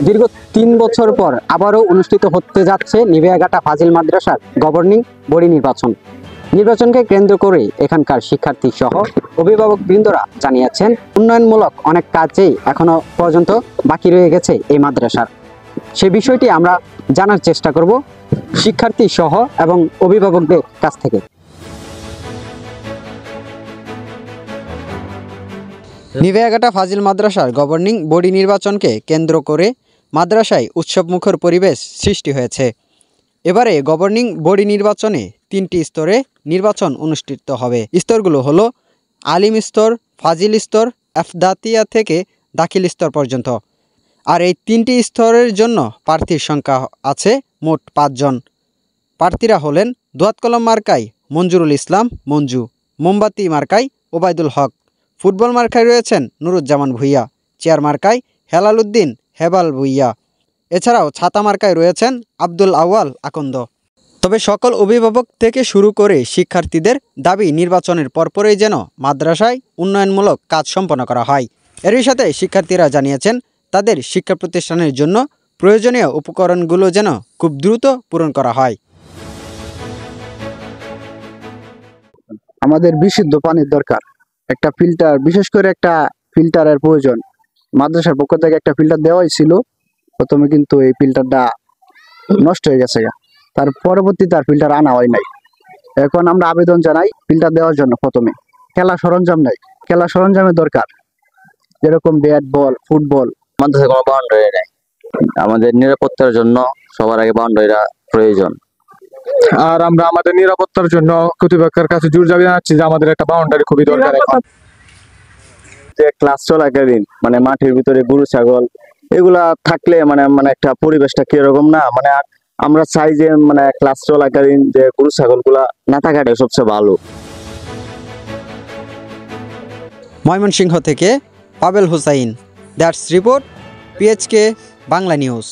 দীর্ঘ ৩ বছর পর আবারও অনুষ্ঠিত হতে যাচ্ছে নিবিয়াঘাটা ফাজিল মাদ্রাসার গভর্নিং বডি নির্বাচন। নির্বাচনকে কেন্দ্র করে এখানকার শিক্ষার্থী সহ অভিভাবকবৃন্দরা জানিয়েছেন উন্নয়নমূলক অনেক কাজেই এখনো পর্যন্ত বাকি রয়ে গেছে এই মাদ্রাসার। সে বিষয়টি আমরা জানার চেষ্টা করব শিক্ষার্থী সহ এবং অভিভাবকদের কাছ থেকে। নিবিয়াঘাটা ফাজিল মাদ্রাসার গভর্নিং বডি নির্বাচনকে কেন্দ্র করে মাদ্রাসায় উৎসবমুখর পরিবেশ সৃষ্টি হয়েছে। এবারে গভর্নিং বডি নির্বাচনে 3টি স্তরে নির্বাচন অনুষ্ঠিত হবে। স্তরগুলো হলো আলিম স্তর, ফাজিল স্তর, এফদাতিয়া থেকে দাখিল স্তর পর্যন্ত। আর এই 3টি স্তরের জন্য প্রার্থীর সংখ্যা আছে মোট 5 জন। প্রার্থীরা হলেন দোয়াত কলম মার্কায় মঞ্জুরুল ইসলাম মঞ্জু, মোমবাতি মার্কায় ওবায়দুল হক, ফুটবল মার্কায় রয়েছেন নুরুজ্জামান ভুইয়া, চেয়ার মার্কায় হেলাল উদ্দিন হেবাল ভুইয়া, এছাড়াও ছাতা মার্কায় রয়েছেন আব্দুল আউয়াল আকন্দ। তবে সকল অভিভাবক থেকে শুরু করে শিক্ষার্থীদের দাবি নির্বাচনের পরপরই যেন মাদ্রাসায় উন্নয়নমূলক কাজ সম্পন্ন করা হয়। এরই সাথে শিক্ষার্থীরা জানিয়েছেন তাদের শিক্ষা প্রতিষ্ঠানের জন্য প্রয়োজনীয় উপকরণগুলো যেন খুব দ্রুত পূরণ করা হয়। আমাদের বিশুদ্ধ পানির দরকার, একটা ফিল্টার, বিশেষ করে একটা ফিল্টারের প্রয়োজন। মাদ্রাসার পক্ষ থেকে একটা ফিল্টার দেওয়াই ছিল প্রথমে, কিন্তু এই ফিল্টারটা নষ্ট হয়ে গেছে, তার পরবর্তীতে আর ফিল্টার আনা হয় নাই। এখন আমরা আবেদন জানাই ফিল্টার দেওয়ার জন্য। প্রথমে খেলা সরঞ্জাম নাই, খেলা সরঞ্জামের দরকার, যেরকম ব্যাট বল, ফুটবল। মাদ্রাসায় কোনো বাউন্ডারি নেই, আমাদের নিরাপত্তার জন্য সবার আগে বাউন্ডারিটা প্রয়োজন। আর আমরা আমাদের নিরাপত্তার জন্য কর্তৃপক্ষের কাছে জোর দাবি জানাচ্ছি যে আমাদের একটা বাউন্ডারি খুবই দরকার। যে ক্লাস চলাকালীন মানে মাঠের ভিতরে গরু ছাগল এগুলা থাকলে মানে একটা পরিবেশটা কিরকম না, মানে আমরা চাই যে মানে ক্লাস চলাকালীন যে গরু ছাগল গুলা না থাকাটাই সবচেয়ে ভালো। ময়মনসিংহ থেকে Pabel Hussain, that's report, PHK Bangla news.